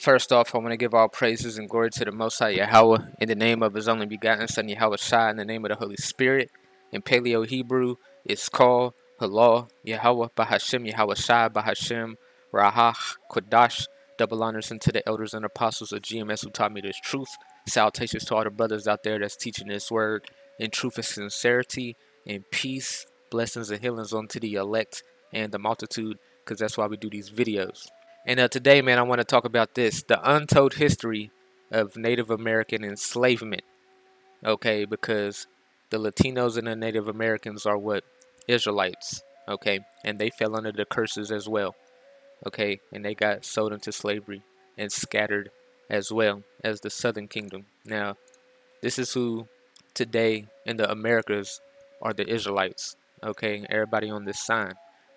First off, I want to give all praises and glory to the Most High Yahweh in the name of His only begotten Son YAHAWASHI in the name of the Holy Spirit. In Paleo Hebrew, it's called Halal Yahawah Bahashem Yahawashai Bahashem Rahach Kodash. Double honors unto the elders and apostles of GMS who taught me this truth. Salutations to all the brothers out there that's teaching this word in truth and sincerity, in peace, blessings and healings unto the elect and the multitude, because that's why we do these videos. And today, man, I want to talk about this, the untold history of Native American enslavement, okay, because the Latinos and the Native Americans are what? Israelites, okay, and they fell under the curses as well, okay, and they got sold into slavery and scattered as well as the Southern Kingdom. Now, this is who today in the Americas are the Israelites, okay, everybody on this sign,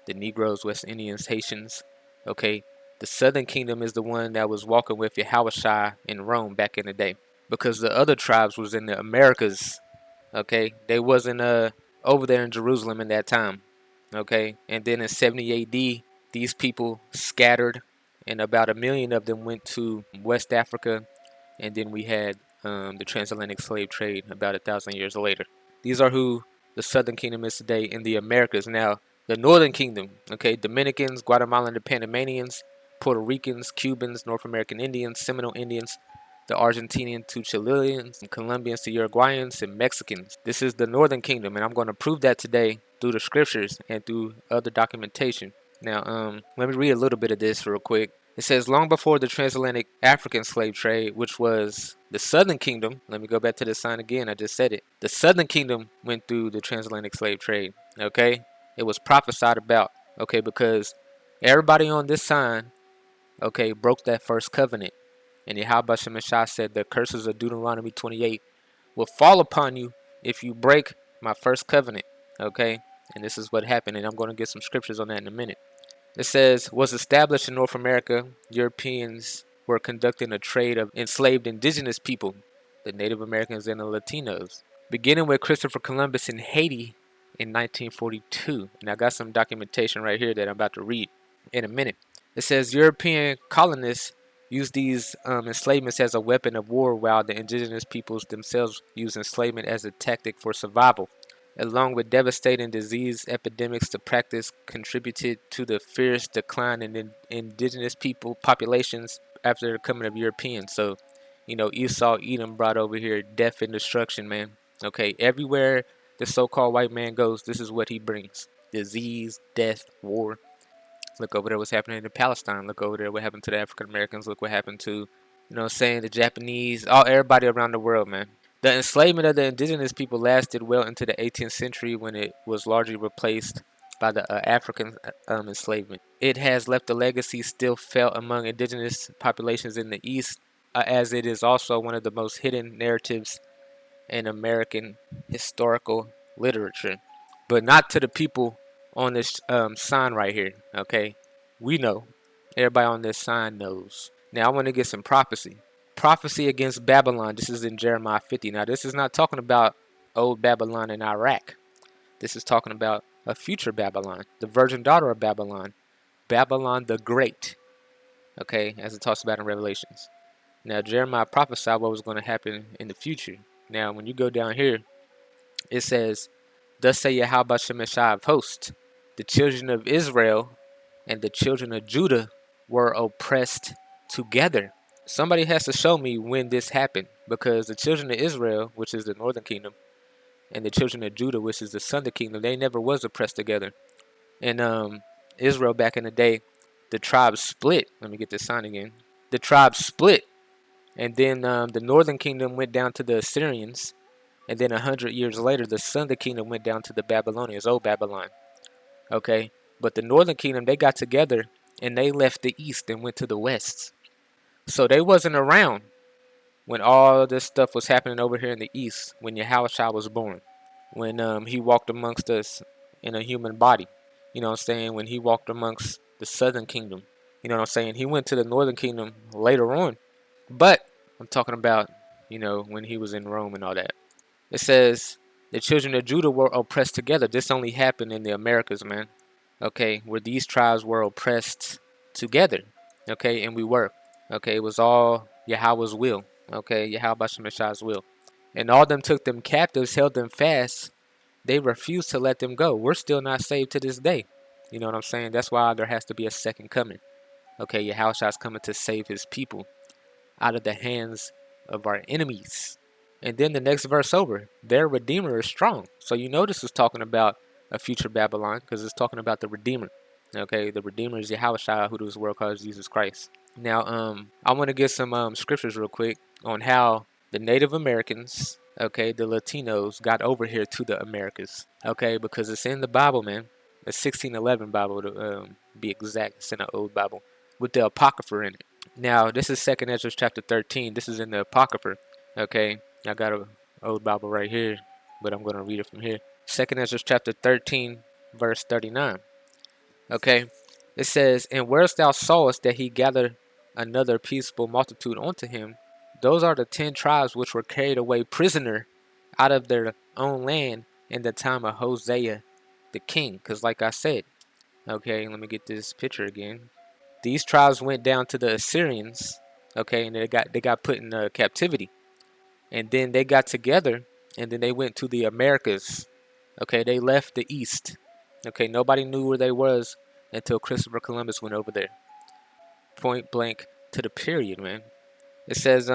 the Negroes, West Indians, Haitians, okay. The Southern Kingdom is the one that was walking with YAHAWASHI in Rome back in the day, because the other tribes was in the Americas, okay? They wasn't over there in Jerusalem in that time, okay? And then in 70 AD, these people scattered, and about 1 million of them went to West Africa, and then we had the transatlantic slave trade about 1,000 years later. These are who the Southern Kingdom is today in the Americas. Now, the Northern Kingdom, okay, Dominicans, Guatemalan, the Panamanians, Puerto Ricans, Cubans, North American Indians, Seminole Indians, the Argentinian to Chileans, and Colombians to Uruguayans, and Mexicans. This is the Northern Kingdom, and I'm going to prove that today through the scriptures and through other documentation. Now, let me read a little bit of this real quick. It says, long before the transatlantic African slave trade, which was the Southern Kingdom, let me go back to the sign again, I just said it. The Southern Kingdom went through the transatlantic slave trade, okay? It was prophesied about, okay, because everybody on this sign, okay, broke that first covenant. And YAHAWASHI said the curses of Deuteronomy 28 will fall upon you if you break my first covenant, okay? And this is what happened, and I'm going to get some scriptures on that in a minute. It says, was established in North America, Europeans were conducting a trade of enslaved indigenous people, the Native Americans and the Latinos, beginning with Christopher Columbus in Haiti in 1942. And I got some documentation right here that I'm about to read in a minute. It says European colonists used these enslavements as a weapon of war, while the indigenous peoples themselves used enslavement as a tactic for survival. Along with devastating disease epidemics, the practice contributed to the fierce decline in indigenous people populations after the coming of Europeans. So, you know, Esau, Edom brought over here death and destruction, man. Okay, everywhere the so-called white man goes, this is what he brings. Disease, death, war. Look over there what's happening in Palestine. Look over there what happened to the African Americans. Look what happened to, you know what I'm saying, the Japanese, everybody around the world, man. The enslavement of the indigenous people lasted well into the 18th century, when it was largely replaced by the African enslavement. It has left a legacy still felt among indigenous populations in the East, as it is also one of the most hidden narratives in American historical literature. But not to the people on this sign right here, okay? We know. Everybody on this sign knows. Now I want to get some prophecy. Prophecy against Babylon. This is in Jeremiah 50. Now this is not talking about old Babylon in Iraq. This is talking about a future Babylon, the virgin daughter of Babylon, Babylon the Great, okay, as it talks about in Revelations. Now Jeremiah prophesied what was going to happen in the future. Now when you go down here, it says, thus say YAHAWASHI of hosts, the children of Israel and the children of Judah were oppressed together. Somebody has to show me when this happened, because the children of Israel, which is the northern kingdom, and the children of Judah, which is the southern kingdom, they never was oppressed together. And Israel back in the day, the tribes split. Let me get this sign again. The tribes split, and then the northern kingdom went down to the Assyrians, and then 100 years later, the southern kingdom went down to the Babylonians, old Babylon. Okay, but the northern kingdom, they got together and they left the east and went to the west. So they wasn't around when all this stuff was happening over here in the east, when YAHAWASHI was born, when he walked amongst us in a human body. You know what I'm saying? When he walked amongst the southern kingdom. You know what I'm saying? He went to the northern kingdom later on. But I'm talking about, you know, when he was in Rome and all that. It says the children of Judah were oppressed together. This only happened in the Americas, man. Okay, where these tribes were oppressed together. Okay, and we were. Okay, it was all Yahweh's will. Okay, Yahweh Shemashai's will. And all them took them captives, held them fast. They refused to let them go. We're still not saved to this day. You know what I'm saying? That's why there has to be a second coming. Okay, Yahweh's coming to save his people out of the hands of our enemies. And then the next verse over, their Redeemer is strong. So you know this is talking about a future Babylon because it's talking about the Redeemer. Okay, the Redeemer is Yahawashi, who this world calls Jesus Christ. Now, I want to get some scriptures real quick on how the Native Americans, okay, the Latinos got over here to the Americas. Okay, because it's in the Bible, man. The 1611 Bible to be exact. It's in the old Bible with the Apocrypha in it. Now, this is 2nd Ezra chapter 13. This is in the Apocrypha. Okay, I got an old Bible right here, but I'm going to read it from here. 2nd Ezra chapter 13, verse 39. Okay, it says, and whereas thou sawest that he gathered another peaceable multitude unto him, those are the 10 tribes which were carried away prisoner out of their own land in the time of Hosea the king. Because like I said, okay, let me get this picture again. These tribes went down to the Assyrians, okay, and they got put in captivity. And then they got together, and then they went to the Americas. Okay, they left the East. Okay, nobody knew where they was until Christopher Columbus went over there. Point blank to the period, man. It says,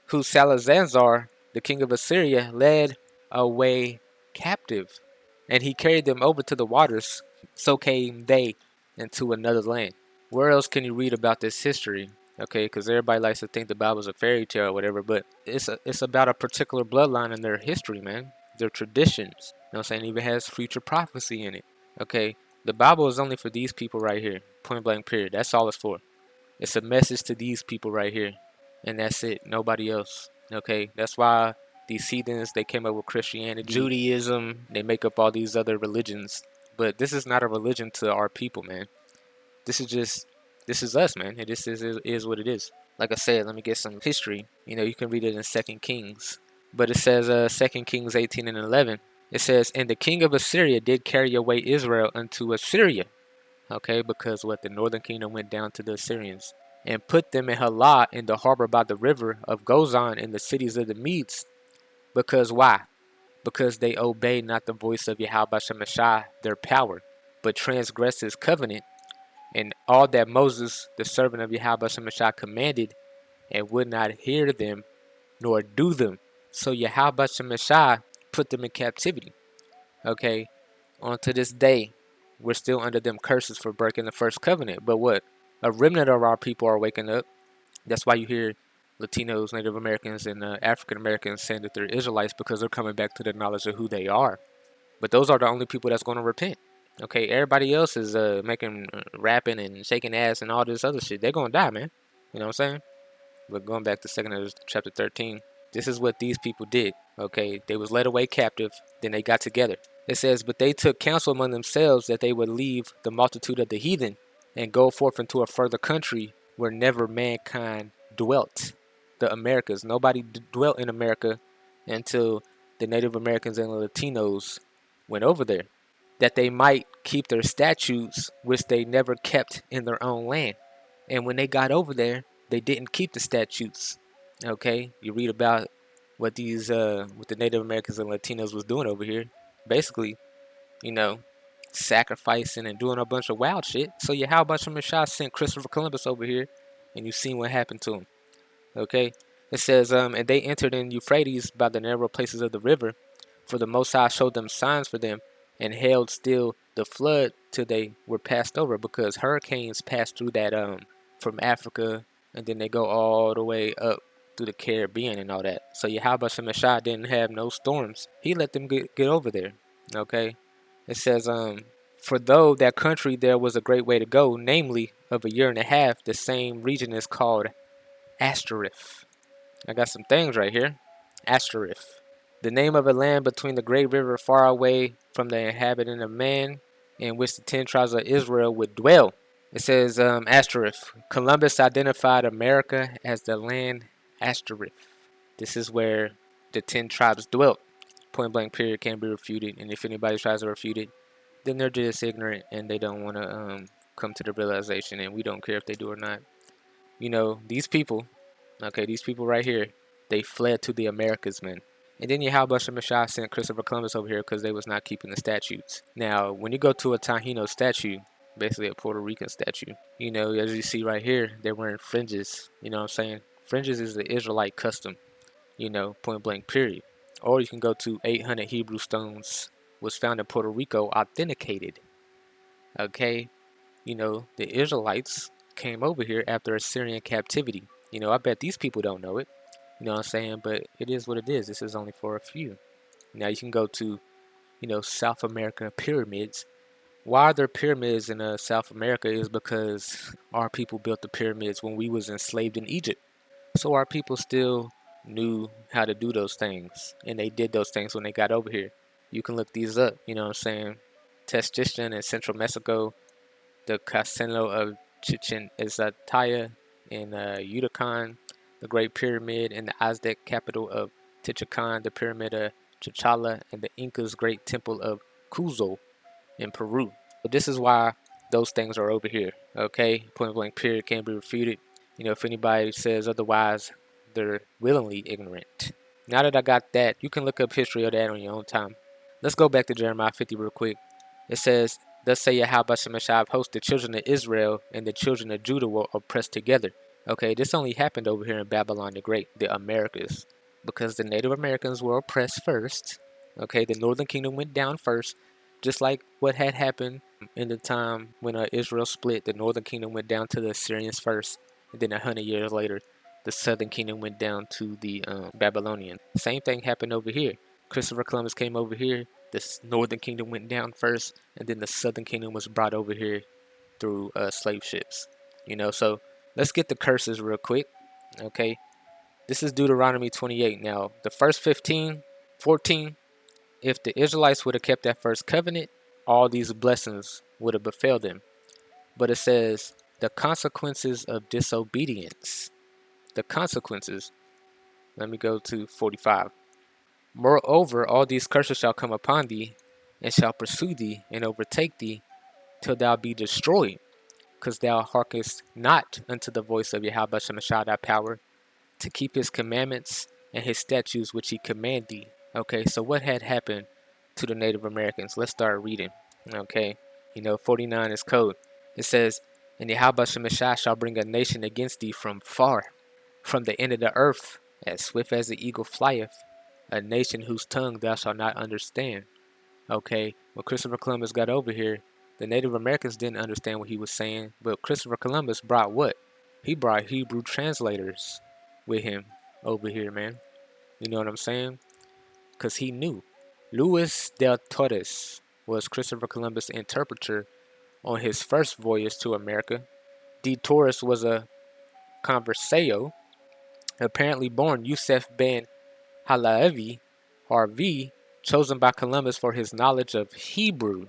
who Salazar, the king of Assyria, led away captive, and he carried them over to the waters. So came they into another land. Where else can you read about this history? Okay, because everybody likes to think the Bible's a fairy tale or whatever, but it's about a particular bloodline and their history, man. Their traditions. You know what I'm saying? It even has future prophecy in it. Okay, the Bible is only for these people right here. Point blank period. That's all it's for. It's a message to these people right here. And that's it. Nobody else. Okay, that's why these heathens, they came up with Christianity, Judaism, they make up all these other religions. But this is not a religion to our people, man. This is us, man. And this is what it is. Like I said, let me get some history. You know, you can read it in 2 Kings. But it says 2 Kings 18 and 11. It says, and the king of Assyria did carry away Israel unto Assyria. Okay, because what, the northern kingdom went down to the Assyrians. And put them in Halah in the harbor by the river of Gozan in the cities of the Medes. Because why? Because they obeyed not the voice of Yahweh Shemashai, their power, but transgressed his covenant, and all that Moses, the servant of Yahweh Shemashai, commanded, and would not hear them, nor do them. So Yahweh Shemashai put them in captivity. Okay, on to this day, we're still under them curses for breaking the first covenant. But what? A remnant of our people are waking up. That's why you hear Latinos, Native Americans, and African Americans saying that they're Israelites, because they're coming back to the knowledge of who they are. But those are the only people that's going to repent. Okay, everybody else is making, rapping and shaking ass and all this other shit. They're going to die, man. You know what I'm saying? But going back to 2nd chapter 13, this is what these people did. Okay, they was led away captive, then they got together. It says, but they took counsel among themselves that they would leave the multitude of the heathen and go forth into a further country where never mankind dwelt. The Americas. Nobody dwelt in America until the Native Americans and the Latinos went over there, that they might keep their statutes, which they never kept in their own land. And when they got over there, they didn't keep the statutes. Okay, you read about what these what the Native Americans and Latinos was doing over here. Basically, you know, sacrificing and doing a bunch of wild shit. So yeah, how about Shemashai sent Christopher Columbus over here, and you seen what happened to him. Okay, it says, and they entered in Euphrates by the narrow places of the river, for the Most High showed them signs for them, and held still the flood till they were passed over, because hurricanes pass through that from Africa, and then they go all the way up through the Caribbean and all that. So Yahweh Shemashai didn't have no storms. He let them get over there. Okay, it says, for though that country there was a great way to go, namely of a year and a half, the same region is called Asterisk. I got some things right here. Asterisk. The name of a land between the great river far away from the inhabitant of man, in which the 10 tribes of Israel would dwell. It says, asterisk. Columbus identified America as the land asterisk. This is where the 10 tribes dwelt. Point blank period, can't be refuted. And if anybody tries to refute it, then they're just ignorant and they don't want to come to the realization, and we don't care if they do or not. You know, these people, okay, these people right here, they fled to the Americas, man. And then Yahawashi sent Christopher Columbus over here because they was not keeping the statutes. Now, when you go to a Taino statue, basically a Puerto Rican statue, you know, as you see right here, they're wearing fringes. You know what I'm saying? Fringes is the Israelite custom, you know, point blank, period. Or you can go to 800 Hebrew stones was found in Puerto Rico, authenticated. Okay, you know, the Israelites came over here after Assyrian captivity. You know, I bet these people don't know it. You know what I'm saying? But it is what it is. This is only for a few. Now you can go to, you know, South America pyramids. Why are there pyramids in South America is because our people built the pyramids when we was enslaved in Egypt. So our people still knew how to do those things, and they did those things when they got over here. You can look these up, you know what I'm saying? Testisten in Central Mexico, the Casino of Chichen Itzá in Yucatan, the Great Pyramid in the Aztec capital of Tichucan, the Pyramid of Chichala, and the Incas' Great Temple of Cuzco in Peru. But this is why those things are over here. Okay, point blank period, can't be refuted. You know, if anybody says otherwise, they're willingly ignorant. Now that I got that, you can look up history of that on your own time. Let's go back to Jeremiah 50 real quick. It says, "Thus say Yahweh Shemeshai of hosts, the children of Israel and the children of Judah were oppressed together." Okay, this only happened over here in Babylon the Great, the Americas, because the Native Americans were oppressed first. Okay, the Northern Kingdom went down first, just like what had happened in the time when Israel split. The Northern Kingdom went down to the Assyrians first, and then 100 years later, the Southern Kingdom went down to the Babylonians. Same thing happened over here. Christopher Columbus came over here. The Northern Kingdom went down first, and then the Southern Kingdom was brought over here through slave ships. You know, so let's get the curses real quick. Okay, this is Deuteronomy 28. Now, the first 15, 14, if the Israelites would have kept that first covenant, all these blessings would have befell them. But it says the consequences of disobedience. The consequences. Let me go to 45. Moreover, all these curses shall come upon thee, and shall pursue thee, and overtake thee, till thou be destroyed, because thou hearkenest not unto the voice of Yahweh Shemeshah thy power, to keep his commandments and his statutes which he command thee. Okay, so what had happened to the Native Americans? Let's start reading. Okay, you know, 49 is code. It says, "And Yahweh Shemeshah shall bring a nation against thee from far, from the end of the earth, as swift as the eagle flieth, a nation whose tongue thou shalt not understand." Okay, when Christopher Columbus got over here, the Native Americans didn't understand what he was saying, but Christopher Columbus brought what? He brought Hebrew translators with him over here, man. You know what I'm saying? Because he knew. Luis del Torres was Christopher Columbus' interpreter on his first voyage to America. De Torres was a conversayo, apparently born Yusef ben Halaevi, Harvi, chosen by Columbus for his knowledge of Hebrew,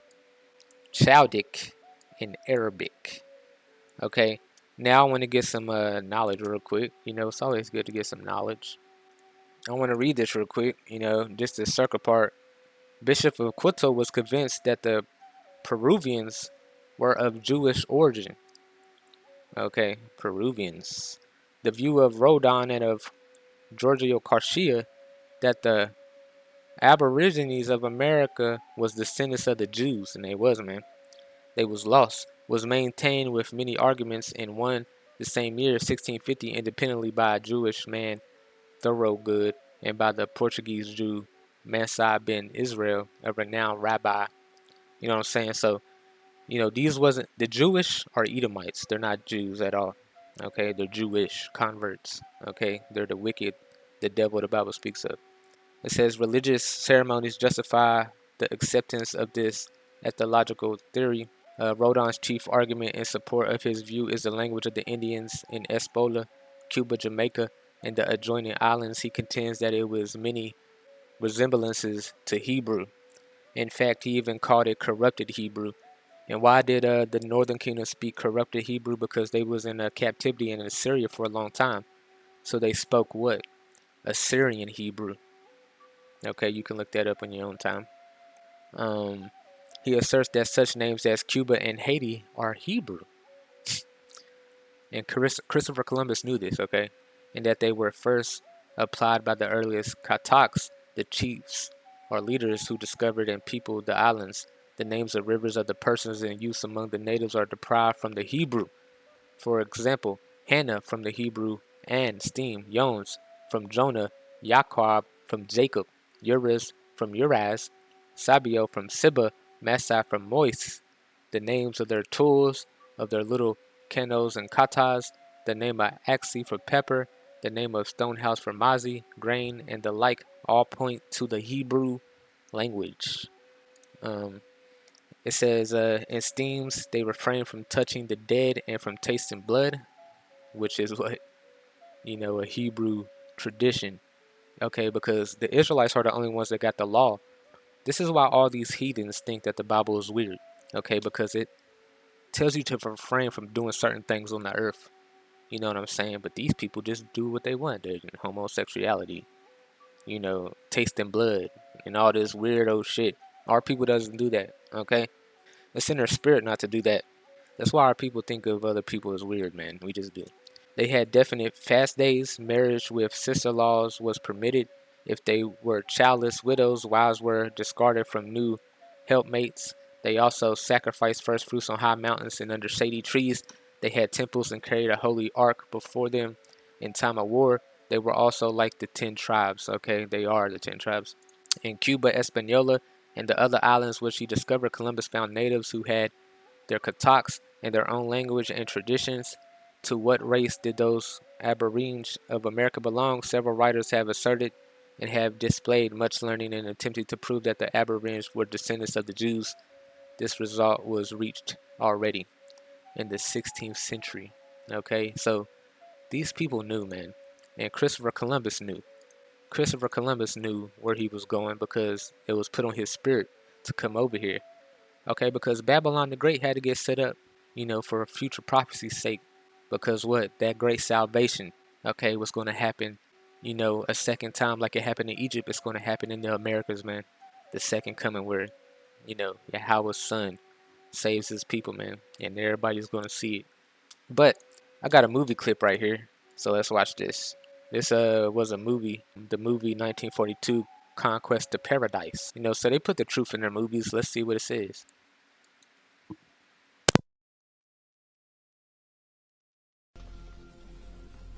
Chaldaic, and Arabic. Okay, now I want to get some knowledge real quick. You know, it's always good to get some knowledge. I want to read this real quick, you know, just the circle part. Bishop of Quito was convinced that the Peruvians were of Jewish origin. Okay, Peruvians. The view of Rodin and of Giorgio Garcia that the Aborigines of America was descendants of the Jews, and they was, man. They was lost, was maintained with many arguments in one the same year, 1650, independently by a Jewish man, Thorogood, and by the Portuguese Jew, Mansai ben Israel, a renowned rabbi. You know what I'm saying? So, you know, these wasn't, the Jewish are Edomites. They're not Jews at all. Okay, they're Jewish converts. Okay, they're the wicked, the devil the Bible speaks of. It says religious ceremonies justify the acceptance of this ethological theory. Rodin's chief argument in support of his view is the language of the Indians in Espola, Cuba, Jamaica, and the adjoining islands. He contends that it was many resemblances to Hebrew. In fact, he even called it corrupted Hebrew. And why did the Northern Kingdom speak corrupted Hebrew? Because they was in captivity in Assyria for a long time. So they spoke what? Assyrian Hebrew. Okay, you can look that up on your own time. He asserts that such names as Cuba and Haiti are Hebrew. And Christopher Columbus knew this, okay, and that they were first applied by the earliest Kataks, the chiefs or leaders who discovered and peopled the islands. The names of rivers of the persons in use among the natives are derived from the Hebrew. For example, Hannah from the Hebrew and steam, Yons from Jonah, Jacob from Jacob, Uriz from Uraz, Sabio from Sibba, Masai from Moise. The names of their tools, of their little canoes and katas, the name of Axi for pepper, the name of stonehouse for mazi, grain, and the like, all point to the Hebrew language. It says, in steams, they refrain from touching the dead and from tasting blood, which is what, a Hebrew tradition. Okay, because the Israelites are the only ones that got the law. This is why all these heathens think that the Bible is weird. Okay, because it tells you to refrain from doing certain things on the earth. You know what I'm saying? But these people just do what they want. They're homosexuality, tasting blood, and all this weirdo shit. Our people doesn't do that. Okay, it's in their spirit not to do that. That's why our people think of other people as weird, man. We just do. They had definite fast days. Marriage with sister-in-laws was permitted. If they were childless widows, wives were discarded from new helpmates. They also sacrificed first fruits on high mountains and under shady trees. They had temples and carried a holy ark before them in time of war. They were also like the 10 tribes. Okay, they are the 10 tribes. In Cuba, Hispaniola, and the other islands which he discovered, Columbus found natives who had their Kataks and their own language and traditions. To what race did those Aborigines of America belong? Several writers have asserted and have displayed much learning in attempting to prove that the Aborigines were descendants of the Jews. This result was reached already in the 16th century. Okay, so these people knew, man, and Christopher Columbus knew. Christopher Columbus knew where he was going because it was put on his spirit to come over here. Okay, because Babylon the Great had to get set up, for future prophecy's sake. Because what? That great salvation, okay, was going to happen, a second time like it happened in Egypt. It's going to happen in the Americas, man. The second coming where, Yahweh's son saves his people, man. And everybody's going to see it. But I got a movie clip right here. So let's watch this. This was a movie, the movie 1942, Conquest to Paradise. So they put the truth in their movies. Let's see what it says.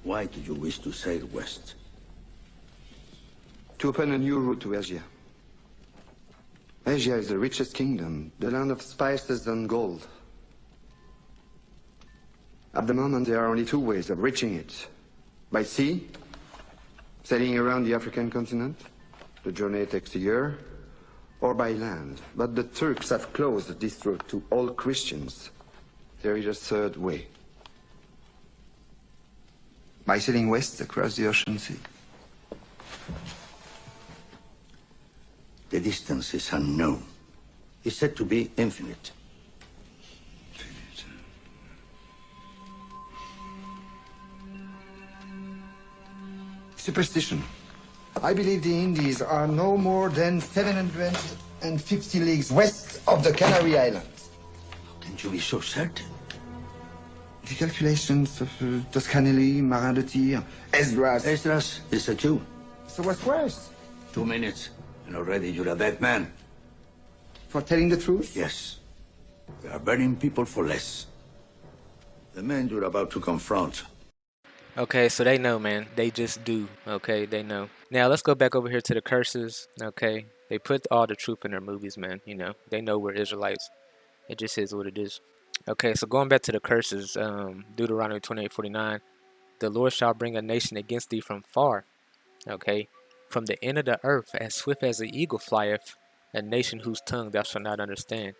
Why do you wish to sail west? To open a new route to Asia. Asia is the richest kingdom, the land of spices and gold. At the moment, there are only two ways of reaching it. By sea, sailing around the African continent. The journey takes a year. Or by land. But the Turks have closed this route to all Christians. There is a third way. By sailing west across the ocean sea. The distance is unknown. It's said to be infinite. Superstition. I believe the Indies are no more than 750 leagues west of the Canary Islands. How can you be so certain? The calculations of Toscanelli, Marin de Tir, Esdras. Esdras is a Jew. So what's worse? 2 minutes, and already you're a dead man. For telling the truth? Yes. We are burning people for less. The men you're about to confront. Okay, so they know, man. They just do. Okay, they know. Now, let's go back over here to the curses. Okay, they put all the truth in their movies, man. They know we're Israelites. It just is what it is. Okay, so going back to the curses, Deuteronomy 28:49, the Lord shall bring a nation against thee from far, okay, from the end of the earth, as swift as the eagle flieth, a nation whose tongue thou shalt not understand.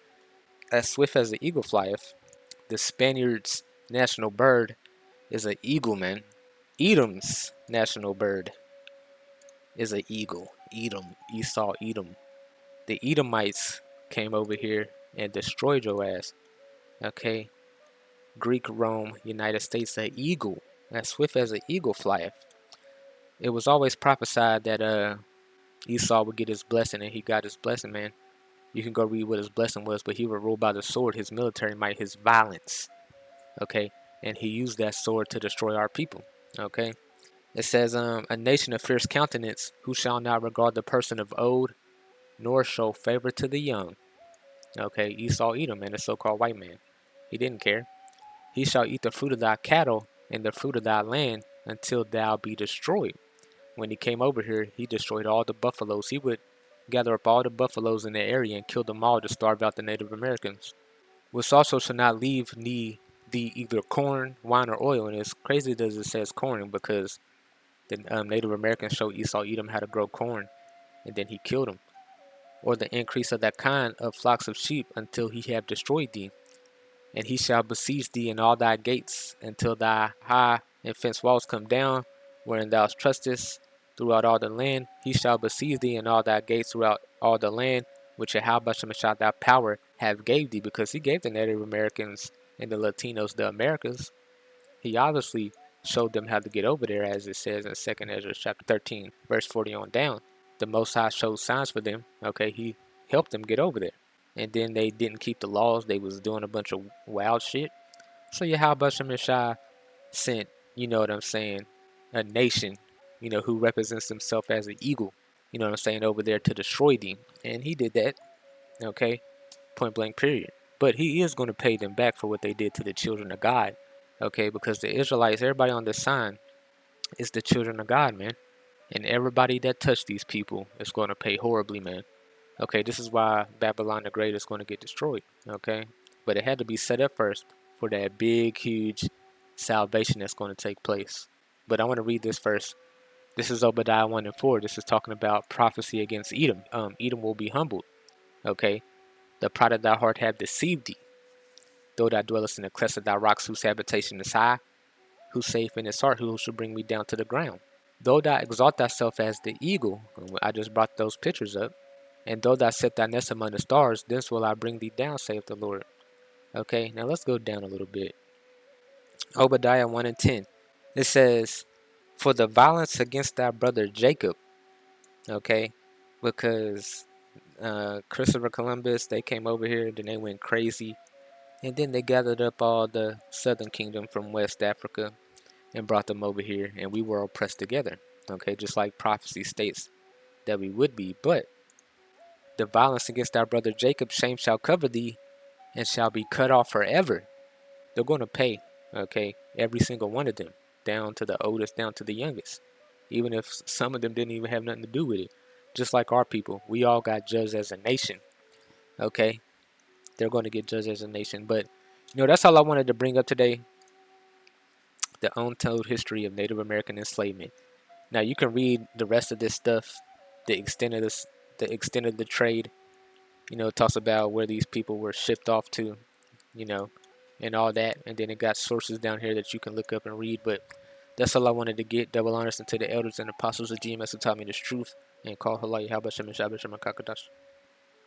As swift as the eagle flieth, the Spaniards' national bird is an eagle, man. Edom's national bird is an eagle. Edom, Esau, Edom. The Edomites came over here and destroyed your ass. Okay, Greek Rome, United States, an eagle, as swift as an eagle flieth. It was always prophesied that Esau would get his blessing, and he got his blessing, man. You can go read what his blessing was, but he would rule by the sword, his military might, his violence. Okay, and he used that sword to destroy our people. Okay, it says, a nation of fierce countenance, who shall not regard the person of old, nor show favor to the young. Okay, Esau Edom, and the so-called white man. He didn't care. He shall eat the fruit of thy cattle and the fruit of thy land until thou be destroyed. When he came over here, he destroyed all the buffaloes. He would gather up all the buffaloes in the area and kill them all to starve out the Native Americans. Which also shall not leave thee either corn, wine, or oil. And it's crazy that it says corn, because the Native Americans showed Esau Edom how to grow corn, and then he killed him. Or the increase of that kind of flocks of sheep until he have destroyed thee. And he shall besiege thee in all thy gates until thy high and fenced walls come down, wherein thou trustest throughout all the land. He shall besiege thee in all thy gates throughout all the land, which YAHAWASHI thy power have gave thee, because he gave the Native Americans and the Latinos the Americas. He obviously showed them how to get over there, as it says in 2nd Ezra chapter 13, verse 40 on down. The Most High showed signs for them. Okay, he helped them get over there. And then they didn't keep the laws. They was doing a bunch of wild shit. So YAHAWASHI sent, you know what I'm saying, a nation, who represents himself as an eagle, you know what I'm saying, over there to destroy them. And he did that, okay, point blank period. But he is going to pay them back for what they did to the children of God, okay, because the Israelites, everybody on this sign is the children of God, man. And everybody that touched these people is going to pay horribly, man. Okay, this is why Babylon the Great is going to get destroyed, okay? But it had to be set up first for that big, huge salvation that's going to take place. But I want to read this first. This is Obadiah 1 and 4. This is talking about prophecy against Edom. Edom will be humbled, okay? The pride of thy heart have deceived thee. Though thou dwellest in the clefts of thy rocks, whose habitation is high, who saith in his heart, who shall bring me down to the ground? Though thou exalt thyself as the eagle, I just brought those pictures up, and though thou set thy nest among the stars, thence will I bring thee down, saith the Lord. Okay, now let's go down a little bit. Obadiah 1 and 10. It says, for the violence against thy brother Jacob, okay, because Christopher Columbus, they came over here, then they went crazy, and then they gathered up all the southern kingdom from West Africa and brought them over here, and we were oppressed together, okay, just like prophecy states that we would be. But the violence against thy brother Jacob, shame shall cover thee, and shall be cut off forever. They're going to pay, okay, every single one of them, down to the oldest, down to the youngest, even if some of them didn't even have nothing to do with it. Just like our people, we all got judged as a nation, okay? They're going to get judged as a nation. But, that's all I wanted to bring up today, the untold history of Native American enslavement. Now, you can read the rest of this stuff, the extent of the trade. It talks about where these people were shipped off to, and all that. And then it got sources down here that you can look up and read. But that's all I wanted to get. Double honors unto the elders and apostles of GMS who taught me this truth, and call Allah YAHAWASHI.